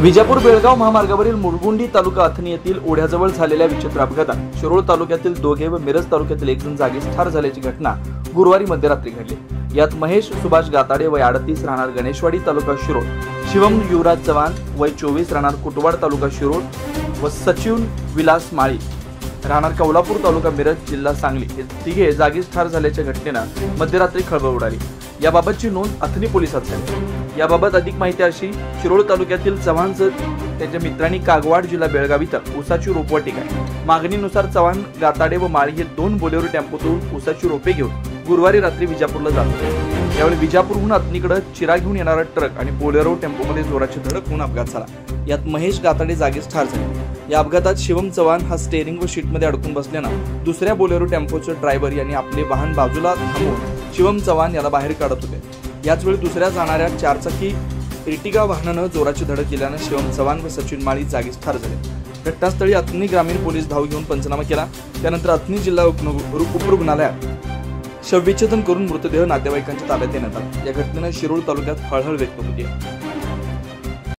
विजापूर बेळगाव महामार्गावरील मुरगुंडी तालुका अथणी येथील ओढ्याजवळ झालेल्या विचित्र अपघातात शिरोळ तालुक्यातील दोघे व मिरज तालुक्यातील एक जण जागीच ठार झाल्याची घटना गुरुवारी मध्यरात्री घडली। यात महेश सुभाष गाताडे वय 38 राहणार गणेशवाडी तालुका शिरोळ, शिवम युवराज चव्हाण वय 24 राहणार कुटवाड तालुका शिरोळ व सचिन विलास माळी राहणार कौलापूर तालुका मिरज जिल्हा सांगली हे तिघे जागीच ठार झाल्याच्या घटनेनं मध्यरात्री खळबळ उडाली। याबाबतची नोंद अथणी पोलिसात झाली। याबाबत अधिक माहिती अशी, शिरोळ तालुक्यातील चव्हाणचं त्याच्या मित्रांनी कागवाड जिल्हा बेळगाव इथं ऊसाची रोपवाटिक आहे। मागणीनुसार चव्हाण, गाताडे व माळी हे 2 बोलेरो टेम्पोतून ऊसाची रोपे घेऊन गुरुवारी रात्री विजापूरला जात होते। यावेळी विजापूरहून अथणीकडे चिरा घेऊन येणारा ट्रक आणि बोलेरो टेम्पोमध्ये जोराची धडक होऊन अपघात झाला। यात महेश गाताडे जागीच ठार झाले। या अपघातात शिवम चव्हाण हा स्टेअरिंग व शीटमध्ये अडकून बसल्यानं दुसऱ्या बोलेरो टेम्पोचे ड्रायव्हर यांनी आपले वाहन बाजूला थांबवून शिवम चव्हाण याला बाहेर काढत होते। याच वेळी दुसऱ्या जाणाऱ्या 4 चाकी इर्टिगा वाहनानं जोराची धडक केल्यानं शिवम चव्हाण व सचिन माळी जागीच ठार झाले। घटनास्थळी अथणी ग्रामीण पोलीस धाव घेऊन पंचनामा केला। त्यानंतर अथणी जिल्हा उपरुग्णालयात शवविच्छेदन करून मृतदेह नातेवाईकांच्या ताब्यात देण्यात आला। या घटनेनं शिरोळ तालुक्यात हळहळ व्यक्त होती आहे।